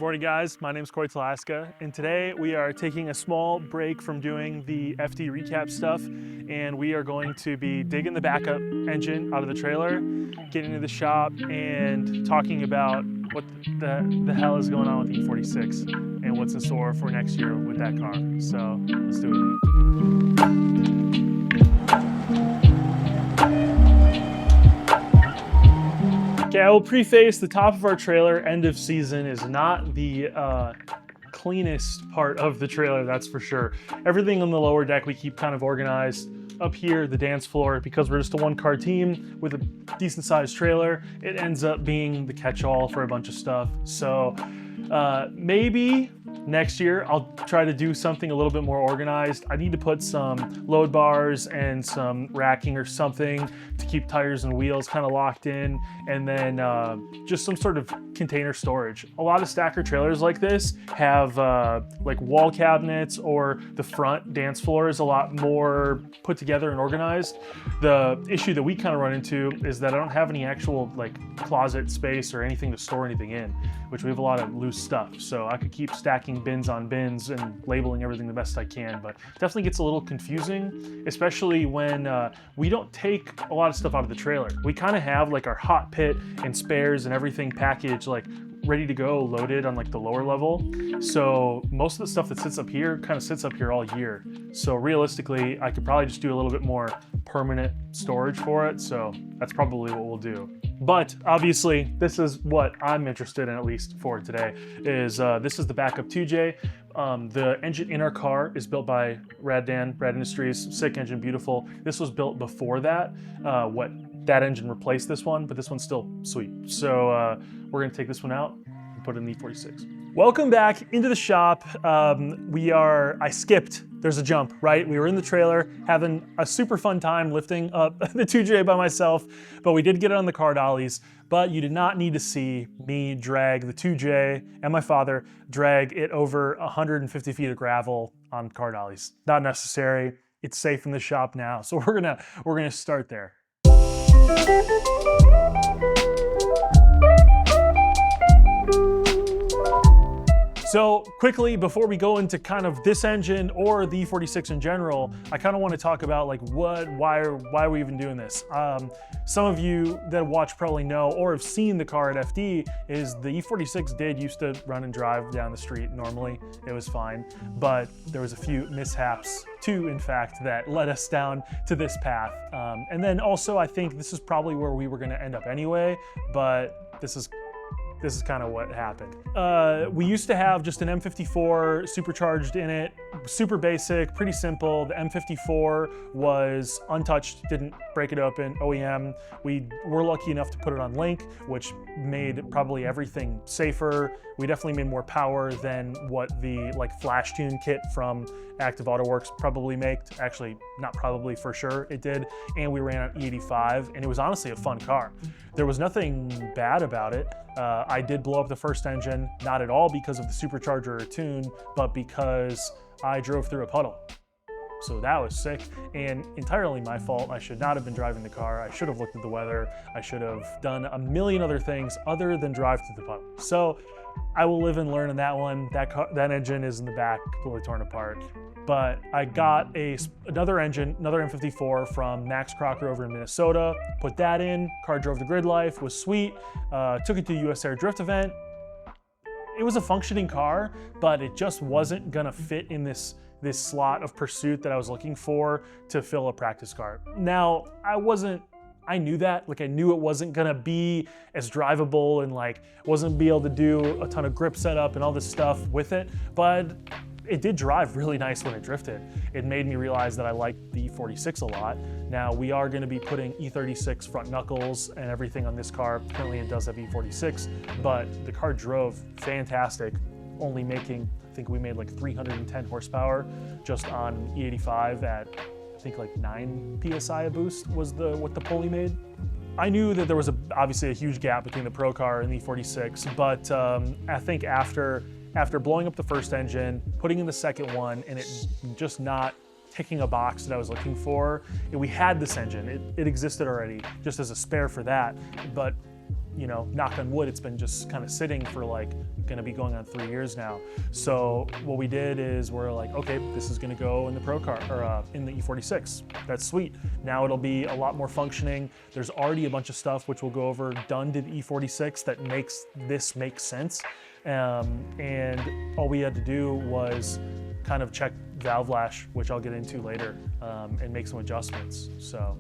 Morning guys, my name is Cory Talaska, and today we are taking a small break from doing the FD recap stuff, and we are going to be digging the backup engine out of the trailer, getting into the shop, and talking about what the hell is going on with the E46 and what's in store for next year with that car. So let's do it. Okay, I will preface the top of our trailer, end of season, is not the cleanest part of the trailer, that's for sure. Everything on the lower deck we keep kind of organized. Up here, the dance floor, because we're just a one-car team with a decent-sized trailer, it ends up being the catch-all for a bunch of stuff. So maybe next year I'll try to do something a little bit more organized. I need to put some load bars and some racking or something to keep tires and wheels kind of locked in, and then just some sort of container storage. A lot of stacker trailers like this have like wall cabinets, or the front dance floor is a lot more put together and organized. The issue that we kind of run into is that I don't have any actual like closet space or anything to store anything in, which we have a lot of loose stuff. So I could keep stacking bins on bins and labeling everything the best I can, but definitely gets a little confusing, especially when we don't take a lot of stuff out of the trailer. We kind of have like our hot pit and spares and everything packaged, like ready to go, loaded on like the lower level. So most of the stuff that sits up here kind of sits up here all year. So realistically, I could probably just do a little bit more permanent storage for it. So that's probably what we'll do. But obviously, this is what I'm interested in, at least for today, is this is the backup 2J. The engine in our car is built by Rad Industries, sick engine, beautiful. This was built before that. That engine replaced this one, but this one's still sweet. So we're gonna take this one out and put it in the E46. Welcome back into the shop. I skipped, there's a jump, right? We were in the trailer having a super fun time lifting up the 2J by myself, but we did get it on the car dollies. But you did not need to see me drag the 2J and my father drag it over 150 feet of gravel on car dollies. Not necessary. It's safe in the shop now. So we're gonna start there. So quickly, before we go into kind of this engine or the E46 in general, I kind of want to talk about like why are we even doing this? Some of you that watch probably know or have seen the car at FD is the E46 did used to run and drive down the street normally. It was fine, but there was a few mishaps too, in fact, that led us down to this path. And then also I think this is probably where we were going to end up anyway, but this is kind of what happened. We used to have just an M54 supercharged in it, super basic, pretty simple. The M54 was untouched, didn't break it open, OEM. We were lucky enough to put it on Link, which made probably everything safer. We definitely made more power than what the like flash tune kit from Active Auto Works probably made. Actually, not probably, for sure it did. And we ran on E85, and it was honestly a fun car. There was nothing bad about it. I did blow up the first engine, not at all because of the supercharger or tune, but because I drove through a puddle. So that was sick and entirely my fault. I should not have been driving the car. I should have looked at the weather. I should have done a million other things other than drive through the puddle. So I will live and learn on that one. That engine is in the back, completely torn apart. But I got another engine, another M54 from Max Crocker over in Minnesota, put that in, car drove the grid life, was sweet, took it to the US Air Drift event. It was a functioning car, but it just wasn't gonna fit in this slot of pursuit that I was looking for to fill a practice car. Now, I knew that, like I knew it wasn't gonna be as drivable and like wasn't be able to do a ton of grip setup and all this stuff with it, but it did drive really nice when it drifted. It made me realize that I liked the E46 a lot. Now we are gonna be putting E36 front knuckles and everything on this car. Currently it does have E46, but the car drove fantastic, only making, I think we made like 310 horsepower just on E85 at, I think like 9 PSI a boost was what the pulley made. I knew that there was obviously a huge gap between the Pro car and the E46, but I think after blowing up the first engine, putting in the second one, and it just not ticking a box that I was looking for, we had this engine. It existed already just as a spare for that, but you know, knock on wood, it's been just kind of sitting for like gonna be going on 3 years now. So what we did is we're like, okay, this is gonna go in the Pro car, or in the E46. That's sweet. Now it'll be a lot more functioning. There's already a bunch of stuff which we'll go over done to the E46 that makes this make sense. And all we had to do was kind of check valve lash, which I'll get into later, and make some adjustments. So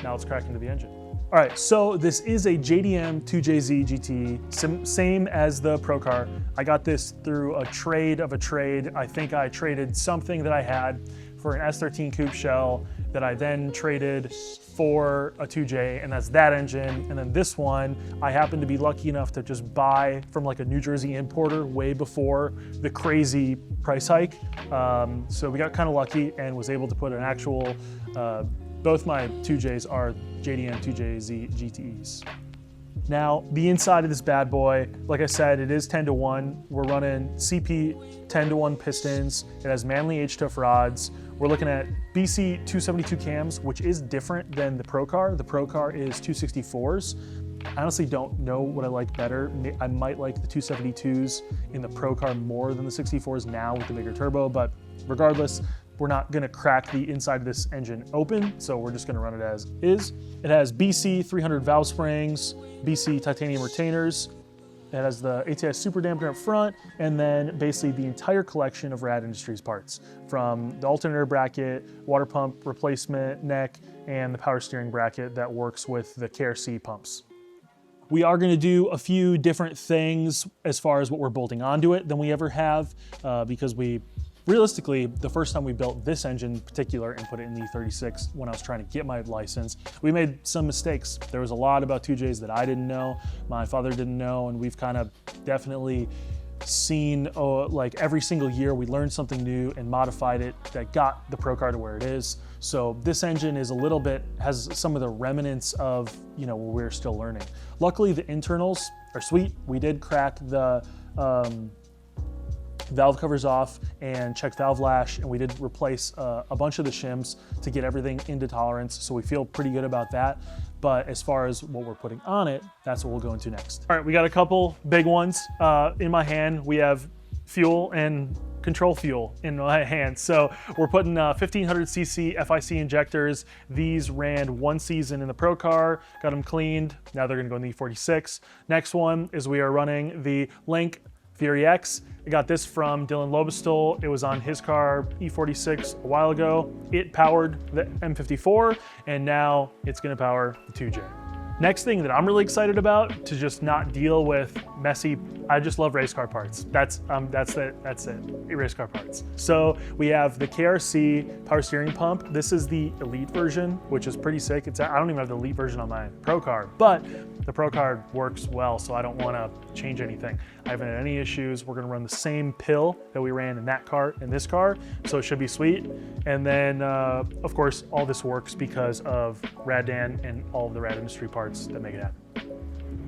now let's crack into the engine. All right, so this is a JDM 2JZ GT, same as the Pro car. I got this through a trade of a trade. I think I traded something that I had for an S13 coupe shell that I then traded for a 2J, and that's that engine. And then this one, I happened to be lucky enough to just buy from like a New Jersey importer way before the crazy price hike. So we got kind of lucky and was able to put an actual, both my 2Js are JDM 2JZ GTEs. Now, the inside of this bad boy, like I said, it is 10-to-1. We're running CP 10-to-1 pistons. It has Manley H-Tuff rods. We're looking at BC 272 cams, which is different than the Pro car. The Pro car is 264s. I honestly don't know what I like better. I might like the 272s in the Pro car more than the 64s now with the bigger turbo, but regardless, we're not gonna crack the inside of this engine open, so we're just gonna run it as is. It has BC 300 valve springs, BC titanium retainers. It has the ATI super dampener up front, and then basically the entire collection of Rad Industries parts, from the alternator bracket, water pump replacement neck, and the power steering bracket that works with the KRC pumps. We are going to do a few different things as far as what we're bolting onto it than we ever have, because realistically, the first time we built this engine in particular and put it in the E36 when I was trying to get my license, we made some mistakes. There was a lot about 2Js that I didn't know, my father didn't know, and we've kind of definitely seen, like every single year we learned something new and modified it that got the Pro car to where it is. So this engine is a little bit, has some of the remnants of, you know, where we're still learning. Luckily, the internals are sweet. We did crack the valve covers off and check valve lash, and we did replace a bunch of the shims to get everything into tolerance, so we feel pretty good about that. But as far as what we're putting on it, that's what we'll go into next. All right, we got a couple big ones. In my hand, we have fuel and control fuel in my hand. So we're putting 1500cc FIC injectors. These ran 1 season in the Pro car, got them cleaned. Now they're gonna go in the E46. Next one is we are running the Link Fury X. I got this from Dylan Lobestol. It was on his car E46 a while ago. It powered the M54, and now it's gonna power the 2J. Next thing that I'm really excited about, to just not deal with messy, I just love race car parts. That's it, race car parts. So we have the KRC power steering pump. This is the Elite version, which is pretty sick. I don't even have the Elite version on my Pro car, but the Pro car works well, so I don't wanna change anything. I haven't had any issues. We're gonna run the same pill that we ran in that car, in this car, so it should be sweet. And then, of course, all this works because of Raddan and all of the Rad Industry parts that make it happen.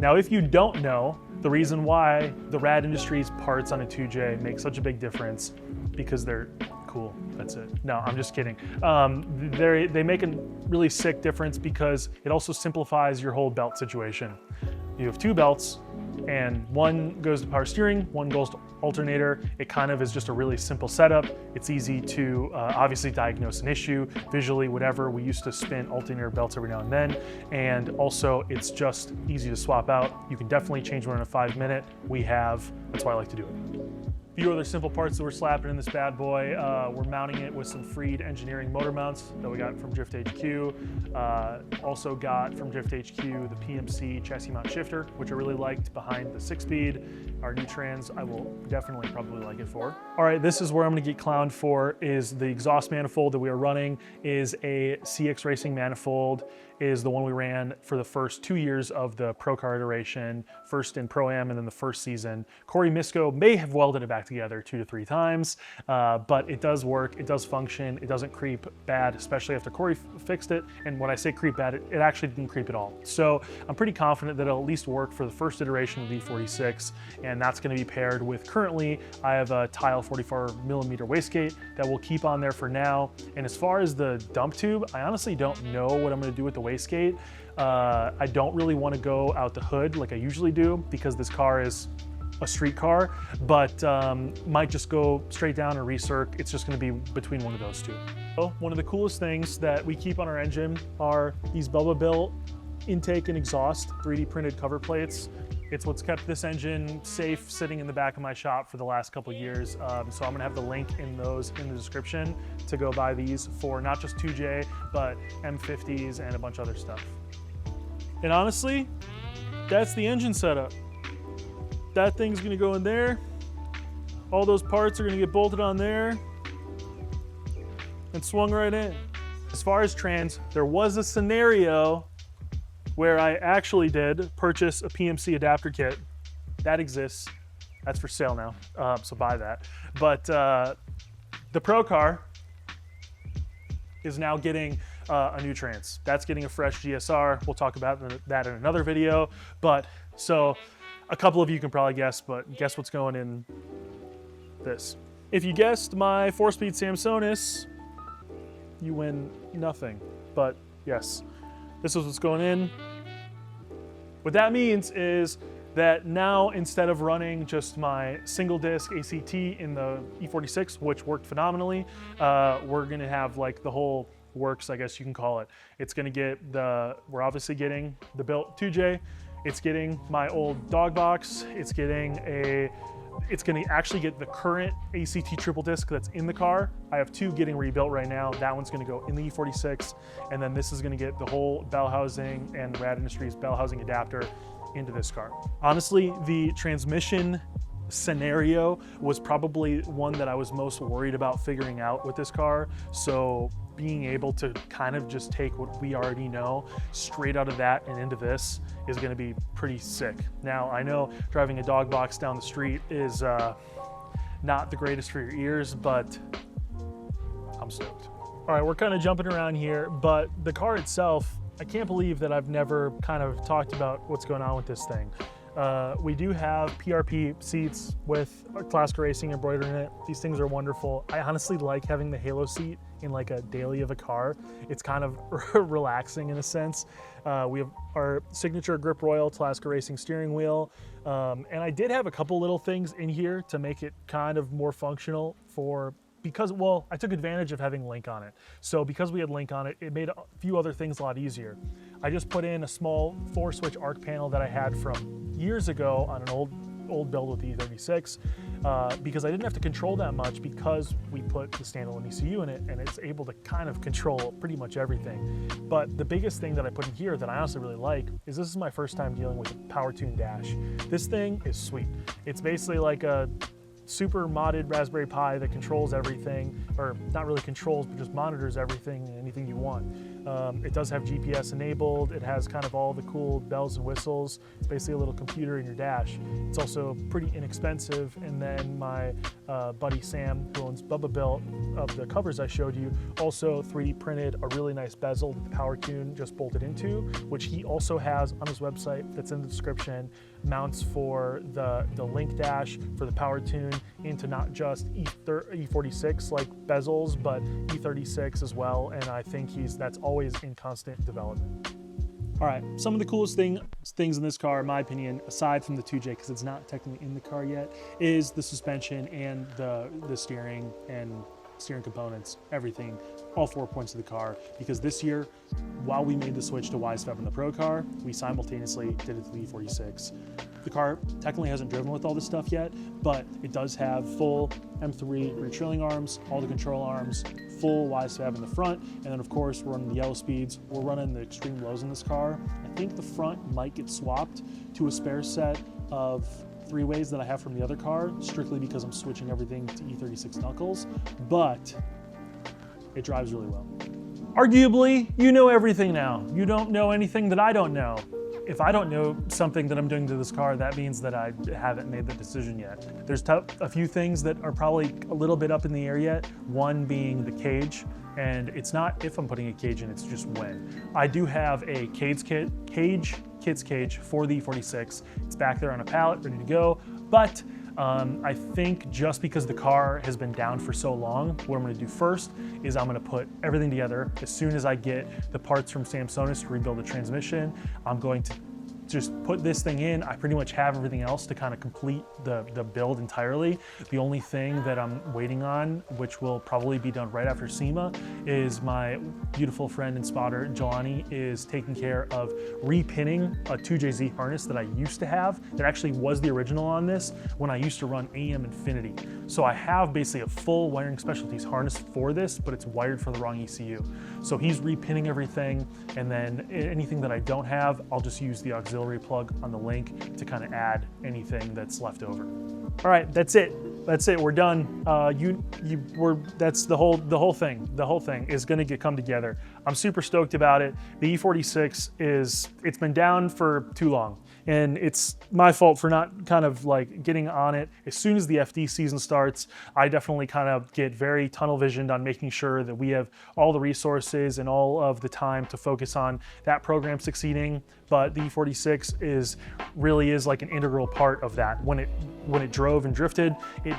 Now, if you don't know, the reason why the Rad Industries parts on a 2J make such a big difference, because they're cool, that's it. No, I'm just kidding. They make a really sick difference because it also simplifies your whole belt situation. You have 2 belts, and one goes to power steering, one goes to alternator. It kind of is just a really simple setup. It's easy to obviously diagnose an issue, visually, whatever. We used to spin alternator belts every now and then, and also it's just easy to swap out. You can definitely change one in a 5-minute. That's why I like to do it. A few other simple parts that we're slapping in this bad boy. We're mounting it with some Freed Engineering motor mounts that we got from Drift HQ. Also got from Drift HQ the PMC chassis mount shifter, which I really liked behind the 6-speed. Our new trans, I will definitely probably like it for. All right, this is where I'm gonna get clowned for, is the exhaust manifold that we are running is a CX Racing manifold, is the one we ran for the first 2 years of the Pro car iteration, first in Pro-Am and then the first season. Cory Misko may have welded it back together 2 to 3 times, but it does work, it does function, it doesn't creep bad, especially after Cory fixed it. And when I say creep bad, it actually didn't creep at all. So I'm pretty confident that it'll at least work for the first iteration of the E46, and that's gonna be paired with, currently, I have a Tile 44mm wastegate that we'll keep on there for now. And as far as the dump tube, I honestly don't know what I'm gonna do with the wastegate. I don't really want to go out the hood like I usually do because this car is a street car, but might just go straight down and recirc. It's just going to be between one of those two. So one of the coolest things that we keep on our engine are these Bubba Built intake and exhaust 3D printed cover plates. It's what's kept this engine safe sitting in the back of my shop for the last couple of years. So I'm gonna have the link in those in the description to go buy these for not just 2J, but M50s and a bunch of other stuff. And honestly, that's the engine setup. That thing's gonna go in there. All those parts are gonna get bolted on there and swung right in. As far as trans, there was a scenario where I actually did purchase a PMC adapter kit. That exists. That's for sale now, so buy that. But the Pro car is now getting a new trans. That's getting a fresh GSR. We'll talk about that in another video. But so a couple of you can probably guess, but guess what's going in this. If you guessed my 4-speed Samsonis, you win nothing. But yes, this is what's going in. What that means is that now instead of running just my single disc ACT in the E46, which worked phenomenally, we're gonna have like the whole works, I guess you can call it. It's gonna get we're obviously getting the built 2J, it's getting my old dog box, it's gonna actually get the current ACT triple disc that's in the car. I have two getting rebuilt right now. That one's gonna go in the E46, and then this is gonna get the whole bell housing and Rad Industries bell housing adapter into this car. Honestly, the transmission scenario was probably one that I was most worried about figuring out with this car. So being able to kind of just take what we already know straight out of that and into this is going to be pretty sick. Now, I know driving a dog box down the street is not the greatest for your ears, but I'm stoked. All right, we're kind of jumping around here, but the car itself, I can't believe that I've never kind of talked about what's going on with this thing. We do have PRP seats with Talaska Racing embroidered in it. These things are wonderful. I honestly like having the halo seat in like a daily of a car. It's kind of relaxing in a sense. We have our signature Grip Royal Talaska Racing steering wheel. And I did have a couple little things in here to make it kind of more functional because I took advantage of having Link on it. So because we had Link on it, it made a few other things a lot easier. I just put in a small 4-switch arc panel that I had from years ago on an old build with the E46 because I didn't have to control that much because we put the standalone ECU in it and it's able to kind of control pretty much everything. But the biggest thing that I put in here that I honestly really like is this is my first time dealing with a PowerTune dash. This thing is sweet. It's basically like a super modded Raspberry Pi that controls everything, or not really controls, but just monitors everything and anything you want. It does have GPS enabled. It has kind of all the cool bells and whistles. It's basically a little computer in your dash. It's also pretty inexpensive. And then my buddy Sam, who owns Bubba Built, of the covers I showed you, also 3D printed a really nice bezel that the PowerTune just bolted into, which he also has on his website that's in the description. Mounts for the Link dash for the PowerTune into not just E46 like bezels, but E36 as well. And I think that's always in constant development. All right, some of the coolest things in this car, in my opinion, aside from the 2J, because it's not technically in the car yet, is the suspension and the steering and steering components, everything, all 4 points of the car. Because this year, while we made the switch to YSFEB in the Pro car, we simultaneously did it to the E46. The car technically hasn't driven with all this stuff yet, but it does have full M3 rear trailing arms, all the control arms, full YSFEB in the front, and then of course we're running the yellow speeds. We're running the extreme lows in this car. I think the front might get swapped to a spare set of 3-ways that I have from the other car, strictly because I'm switching everything to E36 knuckles, but it drives really well. Arguably, you know everything now. You don't know anything that I don't know. If I don't know something that I'm doing to this car, that means that I haven't made the decision yet. There's a few things that are probably a little bit up in the air yet, one being the cage. And it's not if I'm putting a cage in, it's just when. I do have a kid's cage for the E46. It's back there on a pallet, ready to go. But I think just because the car has been down for so long, what I'm gonna do first is I'm gonna put everything together. As soon as I get the parts from Samsonis to rebuild the transmission, I'm going to just put this thing in. I pretty much have everything else to kind of complete the build entirely. The only thing that I'm waiting on, which will probably be done right after SEMA, is my beautiful friend and spotter, Jelani, is taking care of repinning a 2JZ harness that I used to have, that actually was the original on this when I used to run AM Infinity. So I have basically a full Wiring Specialties harness for this, but it's wired for the wrong ECU. So he's repinning everything, and then anything that I don't have, I'll just use the auxiliary plug on the link to kind of add anything that's left over. All right, that's it. That's it. We're done. That's the whole thing. The whole thing is going to come together. I'm super stoked about it. The E46 it's been down for too long, and it's my fault for not kind of like getting on it. As soon as the FD season starts, I definitely kind of get very tunnel visioned on making sure that we have all the resources and all of the time to focus on that program succeeding. But the E46 really is like an integral part of that. When it drove and drifted, it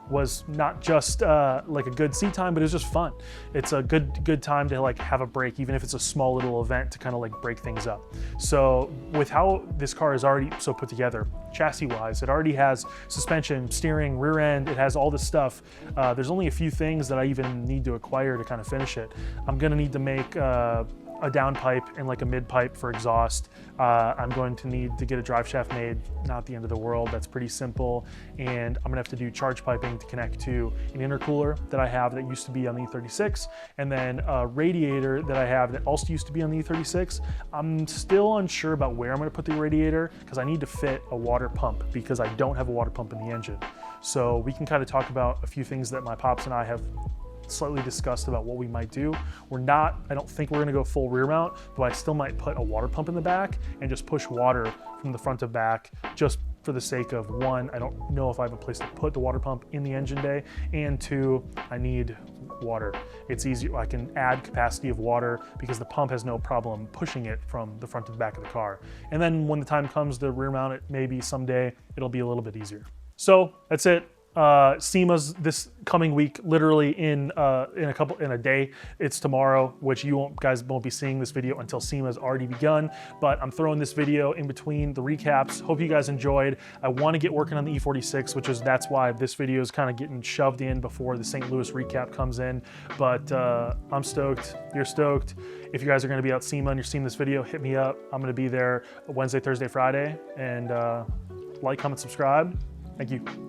was not just like a good seat time, but it was just fun. It's a good time to like have a break, even if it's a small little event to kind of like break things up. So with how this car is already so put together, chassis wise, it already has suspension, steering, rear end, it has all this stuff. There's only a few things that I even need to acquire to kind of finish it. I'm gonna need to make a down pipe and like a mid pipe for exhaust. I'm going to need to get a drive shaft made, not the end of the world, that's pretty simple. And I'm gonna have to do charge piping to connect to an intercooler that I have that used to be on the E36, and then a radiator that I have that also used to be on the E36. I'm still unsure about where I'm gonna put the radiator because I need to fit a water pump because I don't have a water pump in the engine. So we can kind of talk about a few things that my pops and I have slightly discussed about what we might do. I don't think we're gonna go full rear mount, but I still might put a water pump in the back and just push water from the front to back, just for the sake of one, I don't know if I have a place to put the water pump in the engine bay, and two, I need water. It's easy, I can add capacity of water because the pump has no problem pushing it from the front to the back of the car. And then when the time comes to rear mount it, maybe someday it'll be a little bit easier. So that's it. SEMA's this coming week, literally in a day. It's tomorrow, which guys won't be seeing this video until SEMA's already begun, but I'm throwing this video in between the recaps. Hope you guys enjoyed. I want to get working on the E46, that's why this video is kind of getting shoved in before the St. Louis recap comes in, but I'm stoked, you're stoked. If you guys are going to be out SEMA and you're seeing this video, hit me up. I'm going to be there Wednesday, Thursday, Friday, and like, comment, subscribe. Thank you.